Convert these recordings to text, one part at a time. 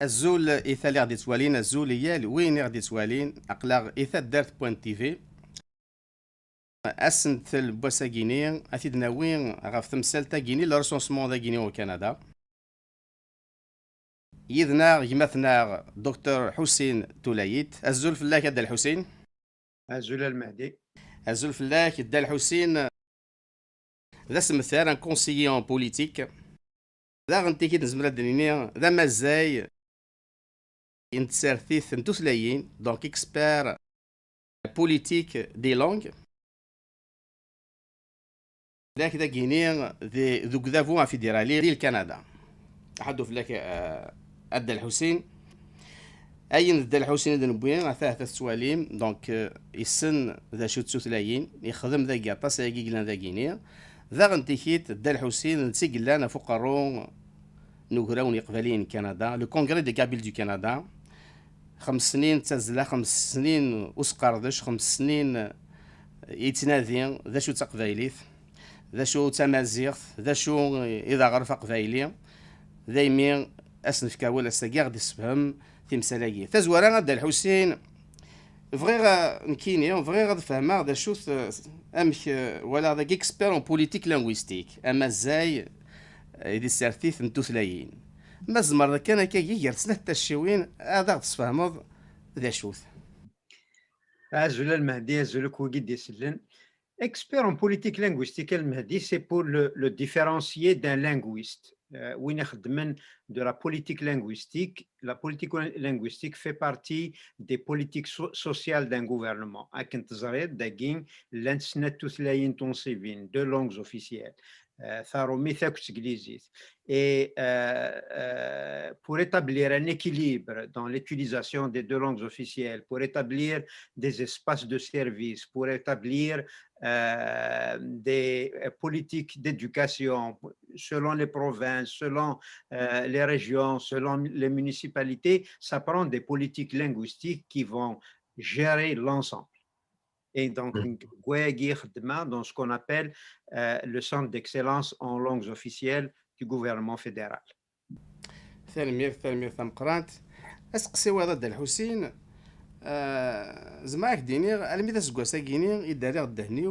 الزول إيثا اللي غادي توالين الزول هي وين غادي توالين أقلاغ إيثا دارت بوان تيفي أسنت البوسا غيني أثيدنا وين غاف تمثال تا غيني لرسونسمون دا غيني au Canada يدنا يمثنا دكتور حسين تولايت الزول فلاك دا الحسين زول المهدي الزول فلاك دا الحسين ذا سمثال ان كونسيي اون بوليتيك ذا غنتي كي نزمر الدنيا ذا مازاي ينتسارثيث نتوثلايين دونك اكسبير بوليتيك دي لونغ ذاك ذا غيني ذوك ذا فوا فيدرالي ديال كندا حدو فلاك أدى الحسين أين ذا الحسين ذا نبوين ثلاثة سواليم دونك يسن ذا شو تسوثلايين يخدم ذا كاطاس يقيقلان ذا غيني ذا غنتيكيت ذا الحسين نتسيقلانا فقرون نوغراون يقبلين كندا لو كونغري دي كابيل دو كندا 5 سنين تزلا 5 سنين وسقردش 5 سنين يتنادي ذا شو تقبايليت ذا شو تمازيغ ذا شو إذا غرف قبايلي ذايمين أسنف كاولا ساقيغ دي السفهم تمسالاقي تزورا غدا الحسين فغيغ نكيني فغيغ فهما ذا شو أمك ولا ذا اكسبير اون بوليتيك لانغويستيك أما زاي يدي سارتيث نتوثلايين ما زمر كان كي سنة تشوين هذا تسفهمض ذا شوث زول المهدي زول كوكي دي سلن expert en politique linguistique المهدي c'est pour le différencier d'un linguiste وين يخدم de la politique linguistique. La politique linguistique fait partie des politiques sociales d'un gouvernement. أكن تزريد داكين لانسنة توثلايين تونسيفين deux langues officielles et pour établir un équilibre dans l'utilisation des deux langues officielles, pour établir des espaces de service, pour établir des politiques d'éducation selon les provinces, selon les régions, selon les municipalités, ça prend des politiques linguistiques qui vont gérer l'ensemble. Et donc, dans ce qu'on appelle le centre d'excellence en langues officielles du gouvernement fédéral. ثلمير ثم قرانت اسقسي ضد الحسين زماك ديني الميدا سكواسا كيني يداري غدهني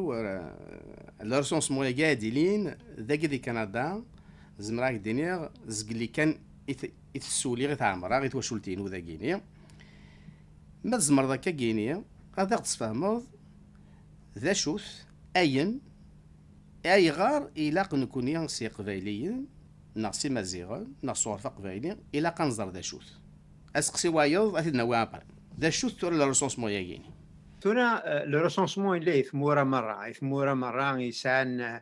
الرسونسمون قاعدين ذاك دي كندا زمراك ديني زقلي كان يتسولي غير تعمر غير توشولتين وذا كيني ما زمر ذاك كيني غادا تفهموا ذا شوث أين أي غار إلا نكون ينسي قبايليين ناقصي مزيغان ناقصو عرفة قبايليين إلا قنزر ذا شوث أسقسي وايض أثيدنا وابر ذا شوث تورا الرسونسمون ياكيني تورا الرسونسمون اللي يثمورا مرة يسان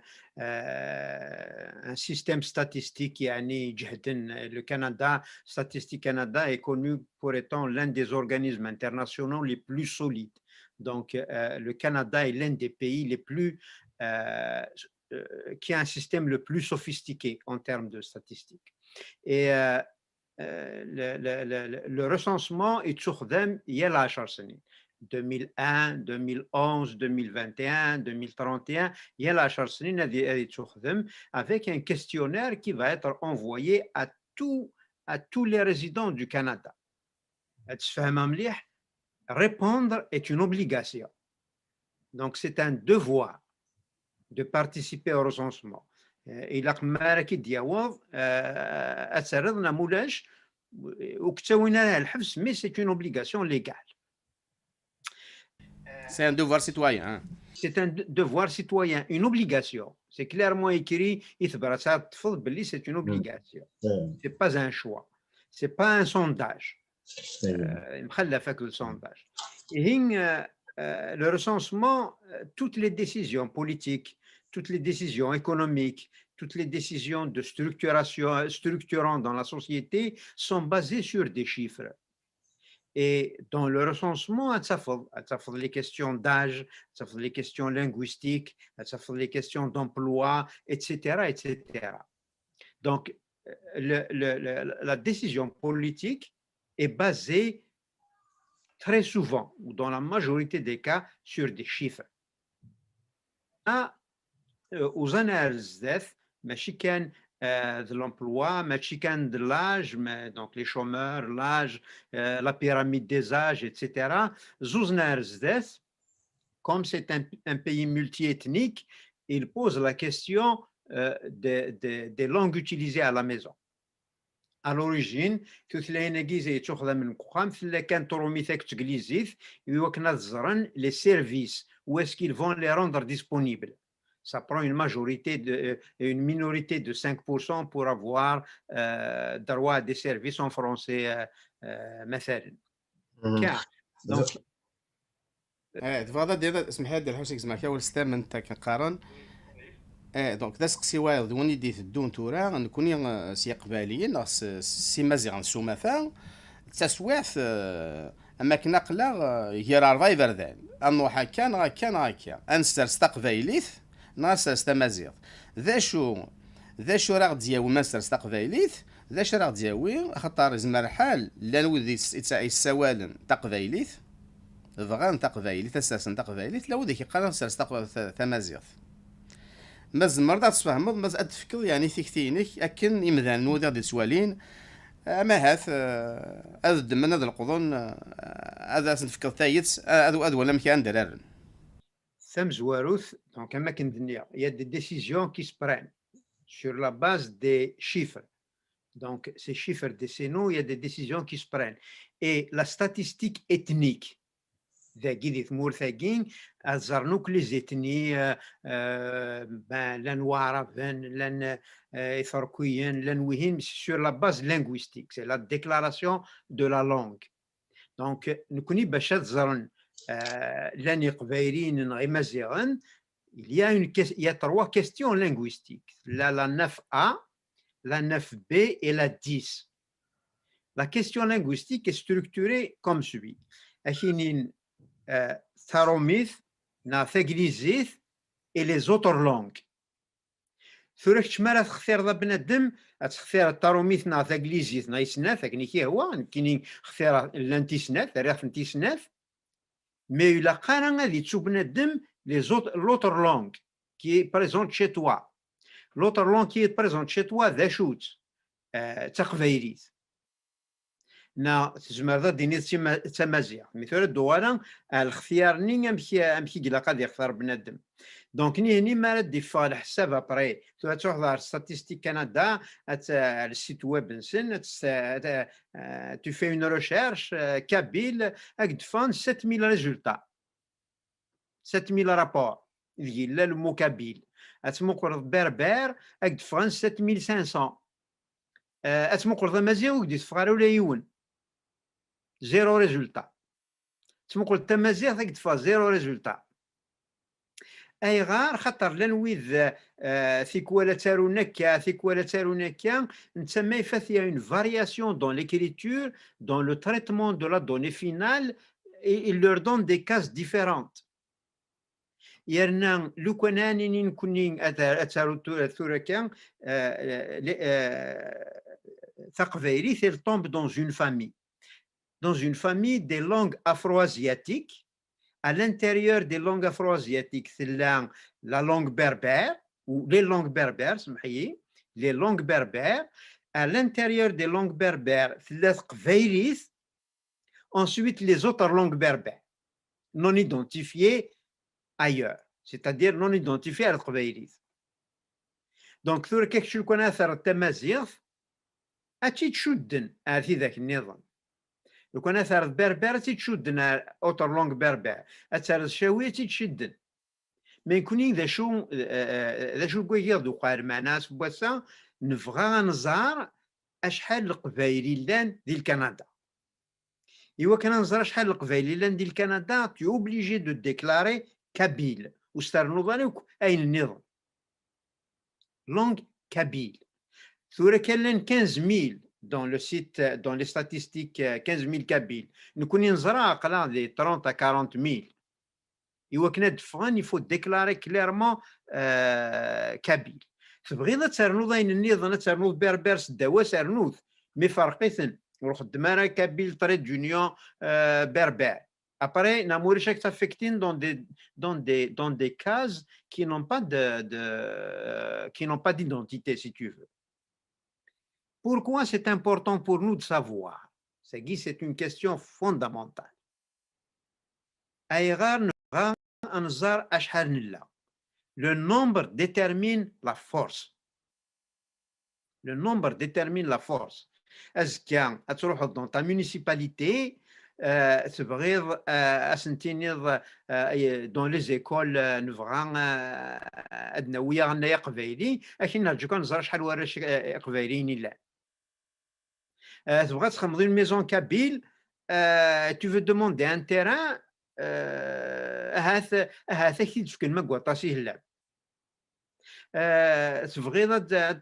un système statistique يعني جهدن le Canada Statistique Canada est connu pour étant l'un des organismes internationaux les plus solides. Donc, le Canada est l'un des pays les plus qui a un système le plus sophistiqué en termes de statistiques. Et le recensement est sur il y a la 10 سنين 2001 2011 2021 2031 il y a la 10 سنين هذه تخدم avec un questionnaire qui va être envoyé à tous les résidents du Canada. تفهم مليح. Répondre est une obligation. Donc, c'est un devoir de participer au recensement. إلا قمارة كي دياوض أتسردنا مولاش وكتاوينا الحبس mais c'est une obligation légale. C'est un devoir citoyen. C'est un devoir citoyen, une obligation. C'est clairement écrit, c'est une obligation. C'est pas un choix. C'est pas un sondage. Le sondage. Et le recensement, toutes les décisions politiques, toutes les décisions économiques, toutes les décisions de structuration, structurant dans la société sont basées sur des chiffres. Et dans le recensement, les questions d'âge, les questions linguistiques, les questions d'emploi, etc., etc. Donc, la décision politique est basée très souvent, ou dans la majorité des cas, sur des chiffres. Aux analyses, ماشي كان de l'emploi, de l'âge, donc les chômeurs, l'âge, la pyramide des âges, etc. Comme c'est un pays multiethnique, il pose la question des langues utilisées à la maison. À l'origine, les services, où est-ce qu'ils vont les rendre disponibles. Ça prend une minorité de 5% pour avoir droit à des services en français. Donc, تفضل ديال اسمح لي ديال حوسك زعما كاول ستام انت كنقارن دونك ذا سقسي وايض وني ديت الدون تورا نكوني سي قباليين سي مازيغ سومثا تسويث اما كنا قلا هي راه فردان انو هكا انستر استقبايليث ناس استمازيغ ذا شو راه دياوي ماستر استقبايليث ذا شو راه دياوي خاطر زمر حال لا نودي السوالن تقبايليث فغان تقبايلي تساسن تقبايلي تلا وديك يقرا ساس تمازيغ مازمر دا تفهمض ماز تفكر يعني ثيكتينك اكن يمذان نودا ديال سوالين اما هاث اذ من هذا القضون هذا تفكر ثايت هذا ولا مكان درارن ثم زواروث دونك كما كندنيا il y a des décisions qui se prennent sur la base des chiffres. Donc ces chiffres décennaux, il y a des décisions qui se prennent et la statistique ethnique ذاكي ثمور ثاكين الزرنوك لي زيتني لان وعرفن لان إثركويين لان وهين sur la base linguistique, c'est la déclaration de la langue. Donc نكوني باش تزرن لان يقبايلين غير مزيغن il y a trois questions linguistiques, la 9A, la 9B et la 10. La question linguistique est structurée comme suit. Tharomith, na Thaglizith et les autres langues. ثورك تشمال تختار ذا بنادم تختار التاروميث نا ثاغليزيث نا يسناث كني هو كاين اختار لانتيسناث راه انتيسناث مي الا قارن غادي تشوف بنادم لي لوتر لونغ كي بريزونت شي توا لوتر لونغ كي بريزونت شي توا ذا شوت تقبايليت نا تزمر ذا ديني تمازيغ مثلا الدوالا الاختيار ني امشي كلا قاد يختار بنادم دونك ني ما ردي فال حساب ابري تروح دار ستاتستيك كندا السيت ويب نسن tu fais une recherche kabyle اك دفان 7000 ريزولتا 7000 رابور ديال المو كابيل اتمقر بربر اك دفان 7500 اتمقر مازيغ ودي تفغار ولا يون زيرو ريزولتا تمقل التمازيغ تقدفا زيرو ريزولتا اي غار خاطر لنويذ ثيكوالا تارونكا ثيكوالا تارونكا نتسمى فيها une variation dans l'écriture dans le traitement de la donnée finale et il leur donne des cases différentes يرنا لو كاناني نكونين اتارو ثوركا ثقفيري ثيل tombe dans une famille des langues afro-asiatiques. À l'intérieur des langues afro-asiatiques, c'est la langue berbère, ou les langues berbères, les langues berbères. À l'intérieur des langues berbères, c'est la qvailis. Ensuite, les autres langues berbères, non identifiées ailleurs, c'est-à-dire non identifiées à la qvailis. Donc, sur quelque chose qu'on a fait à Tamazir, à Tchidchouden, à Thidak Nizam. لو كان اثار بربر تيتشدنا اوتر لونغ بربر اثار الشاويه تيتشدن ما يكوني ذا شو كوير دو قار معنا سبوسا نفغا نزار اشحال القبايلي لان ديال كندا ايوا كان نزار شحال القبايلي لان ديال كندا تي اوبليجي دو ديكلاري كابيل وسترنوضانيك اين النظام لونغ كابيل ثورة كان 15000 dans le site, dans les statistiques, 15 000 Kabyles. Nous connaissons des 30 à 40 000. Il faut déclarer clairement Kabyle. فبغينا تسرنوض اين النظام تسرنوض بربرس الدواء سرنوض مي فرقيثن والخدمه كابيل طريد جونيون بربر. Après, Namouri est affecté dans des cases qui n'ont pas d'identité, si tu veux. Pourquoi c'est important pour nous de savoir? C'est une question fondamentale. Le nombre détermine la force. Le nombre détermine la force. Est-ce que dans ta municipalité, dans les écoles une maison kabyle, tu veux demander un terrain,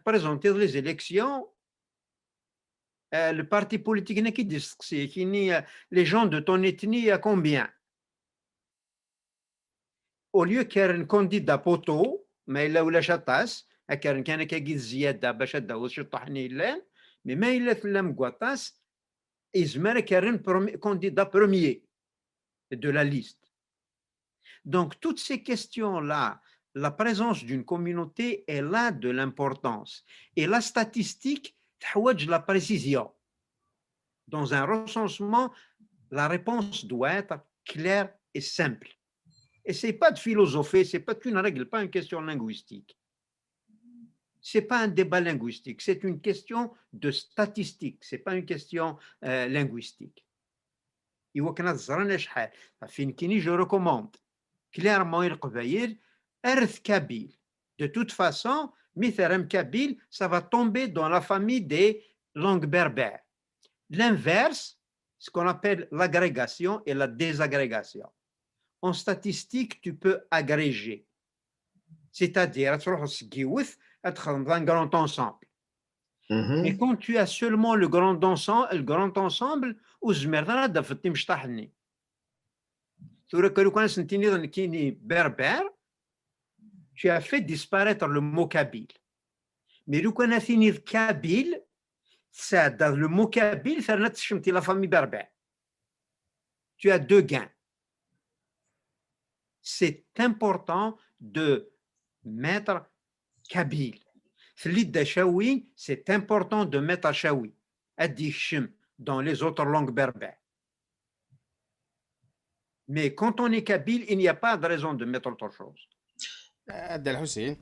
présenter les élections, le parti politique qui dit les gens de ton ethnie à combien? Au lieu qu'il y ait un candidat poteau, mais il a ou la chatas, كان كاين زياده باش تداوز شي طحني mais ما الا ثلم قواطاس يزمر كارن candidat premier de la liste. Donc toutes ces questions là, la présence d'une communauté est là de l'importance, et la statistique تحوج la précision. Dans un recensement, la réponse doit être claire et simple. Et c'est pas de philosopher, c'est pas qu'une règle, pas une question linguistique. C'est pas un débat linguistique, c'est une question de statistique, c'est pas une question linguistique. Je recommande clairement القبائل أرث kabyle. De toute façon, Mitharam kabyle, ça va tomber dans la famille des langues berbères. L'inverse, ce qu'on appelle l'agrégation et la désagrégation. En statistique, tu peux agréger. C'est-à-dire, tu être dans un grand ensemble. Mais quand tu as seulement le grand ensemble, tu as fait disparaître le mot kabyle. Mais le kabyle, ça, dans le mot kabyle, ça n'a pas la famille berbère. Tu as deux gains. C'est important de mettre kabyle. C'est important de mettre shawi, dans les autres langues berbères. Mais quand on est kabyle, il n'y a pas de raison de mettre autre chose. Abdel Hussein,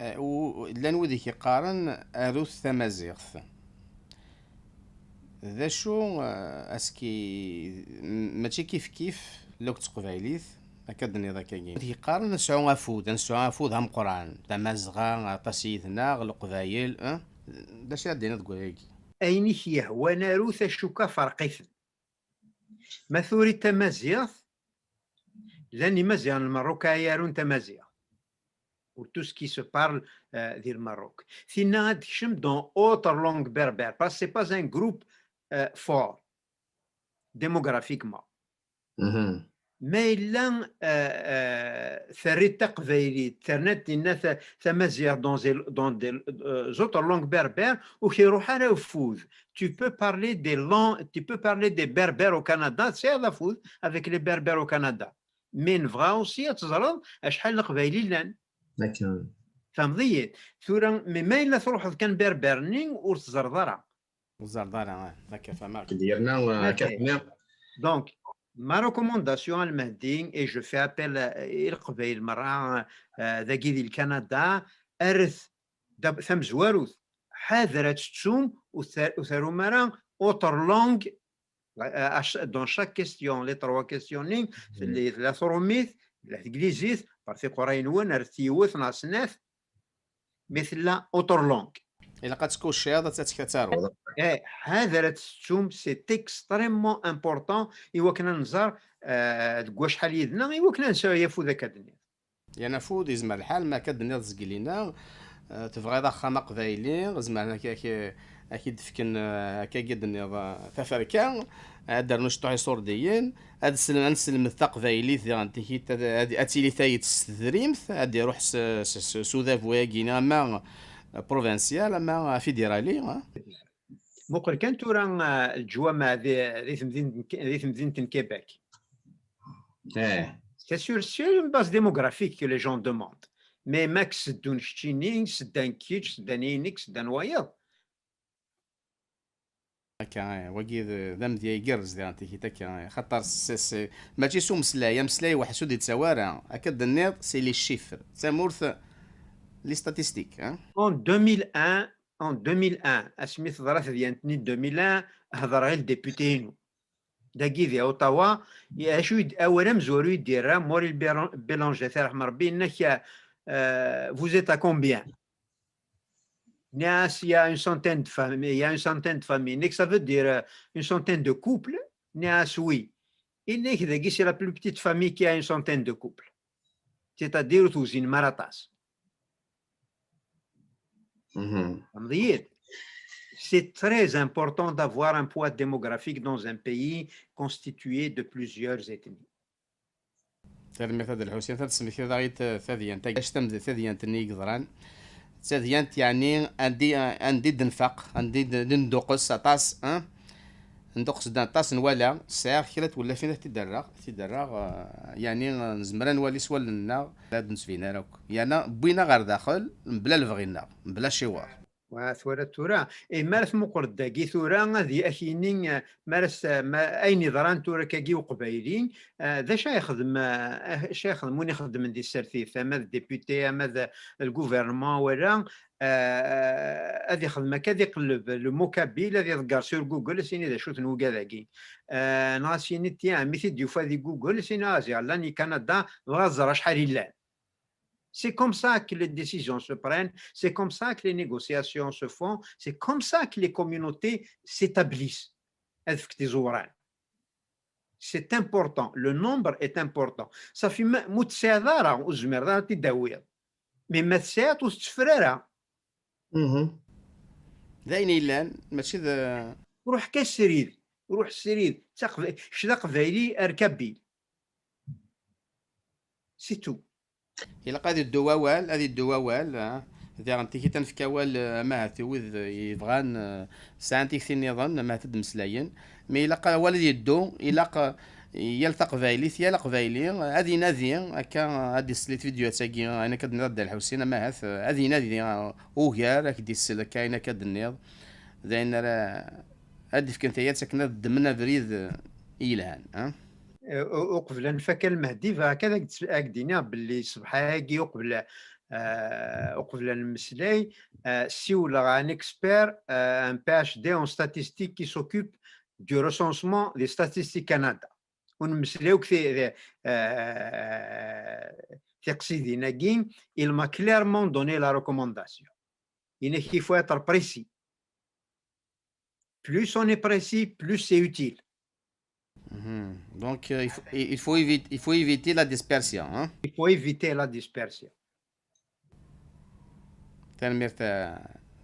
لان ودي كيقارن اروث تمازيغث ذا شو اسكي ماشي كيف لو كنت قبايليث هكذا ذاك كيقارن نسعو افود هم قران تمازغا طاسيثنا القبايل داش دينا تقول هيك اين هي هو ناروث الشوكا فرقيث مثوري تمازيغ لاني مزيان المروك يارون تمازيغ pour tout ce qui se parle du Maroc. Sinon, dans d'autres langues berbères, parce que ce n'est pas un groupe fort démographiquement. Mais là, dans des autres langues berbères, tu peux parler des berbères au Canada, c'est à la foule avec les berbères au Canada. Mais vrai aussi, tu sais, D'accord. فهمتي ثورا ما الا تروح كان بربرني وتزردرا هكا فهمك ديالنا كتنا دونك ما ريكومونداسيون المهدي اي جو في ابل القبائل مرة ذاكي ديال كندا ارث ثم زواروث حاضرة تسوم وثارو مرة اوتر لونغ dans chaque question les trois questioning la ثروميث الانجليزيث بارتي قرينون ارثيوث ناسناث مثل اوتر لونغ الا قد الشياضه تتكثر هذا رتسوم سي اكستريمون امبورطون ايوا كنا نزار تقوا شحال يدنا ايوا كنا نساو يفو ذاك الدنيا يا فود يزمر الحال ما كدنيا تزقلينا تبغي ضخ ما قبايلي زعما اكيد فكن كيدنيا تفركا دار نشطو صورديين هاد نسلم الثقفايلي ثانتي هادي اتيلي ثايت ستدريمث هادي يروح سوذا فواكينا ما بروفانسيال ما فيدرالي مقر كان تورا الجوامع ذي مدينة كيباك. C'est sur une base démographique que les gens demandent. مي ماك سدون شتينين سدان كيتش سدان اينيك سدان وايض هكا وكي ذم ديال يقرز ديال تيكي هكا خاطر ماشي سو مسلايا مسلاي واحد سود يتسوارا هكا النيض سي لي شيفر تامورث لي ستاتيستيك en 2001 en 2001 اسميت ضرات ديال 2001 هضر غير الديبوتي داكي ديال اوتاوا اشو اولا مزورو يدير موري بيلونجي الله يرحم ربي انك vous êtes à combien Nias, il y a une centaine de familles, il y a une centaine de familles. Nias, ça veut dire une centaine de couples. Nias, oui. Et Nias, c'est la plus petite famille qui a une centaine de couples. C'est-à-dire une maratas. C'est très important d'avoir un poids démographique dans un pays constitué de plusieurs ethnies. المثال الحسين تسمي كذا غيت ثديان اش تم ثديان تني قدران ثديان يعني عندي دنفق عندي ندوقس طاس ندوقس دان طاس نوالا ساعه خيرت ولا فينا تدرغ يعني نزمر نولي سوالنا لا نسفينا راك يعني بوينا غير داخل بلا الفغينا بلا شوار وثورة تورا مارس مقرد داكي ثورا هذه اكينين مارس اين ضران تورا كاكي وقبايلين ذا شيخ مون يخدم دي السرثيف اما الديبوتي اما الغوفرنمون ولا هذه خدمه كذا يقلب المكابيل هذه يدقر سور جوجل سيني ذا شوت نوكا ذاكي ناسيني تيا ميثي ديوفا دي جوجل سيني ازي لاني كندا غازر شحال يلان. C'est comme ça que les décisions se prennent, c'est comme ça que les négociations se font, c'est comme ça que les communautés s'établissent. C'est important, le nombre est important. Ça fait متساذرة وزمرة تداوية mais ما تساعد وتفرارة. ذاين إلان ماشي ذا روح كالسريد روح السريد شدا قبايلي أركبي سي تو. إلا هذه الدواوال إذا غنتي كي تنفكاوال ما توذ يبغان سانتيك في النظام ما تدمسلاين مي إلا والد يدو إلا يلتق قبايلي يا قبايلي هذه نادي هكا هذه سليت فيديوهات تاكي انا كنرد على الحسين ما هذه نادي اوغار راك دي السلا كاينه كدنيض زين راه هذه فكنت هي ساكنه ضمن بريد إيلان وقبل نفكر المهدي فهكذا قدينا باللي صباحاكي وقبل المسلاي سيولا ان اكسبير ان بي اش دي اون ستاتيستيك كي سوكوب دو ريسونسمون دي ستاتيستيك كندا ونمسلاو كثير في قصيدنا كين il m'a clairement donné la recommandation il faut être précis plus on est précis plus c'est utile. Donc il faut éviter la dispersion il faut éviter la dispersion.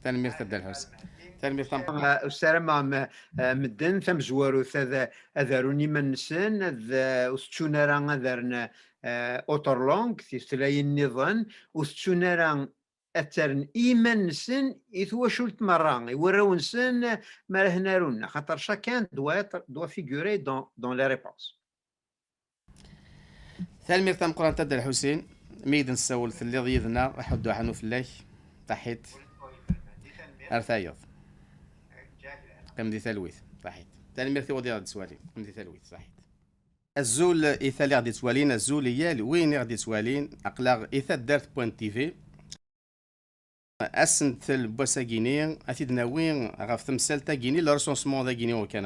تنمير تبدا الحسن السلام مدن ثم زوارو اذاروني من نسن وستشونارا اذارنا اوترلونغ تيستلاي النظام وستشونارا اترن ايمان نسن يثوا شلت مرة يوراو نسن ما لهنا رونا خاطر شاكان دوا فيغوري دون لي ريبونس. تنمير تم قران تبدا الحسين ميد نسول في اللي ضيضنا حدو حنو في الله تحيت ارثايض قمدي ثلويث صحيت تنمير ثي ودي غادي سوالين قمدي ثلويث صحيت الزول ايثالي غادي سوالين الزول هي وين غادي سوالين اقلاغ ايثا دارت بوين تي في اسنت البوسا كيني اثيدنا وين غاف تمثال تا كيني لو ريسونسمون دا كيني وكان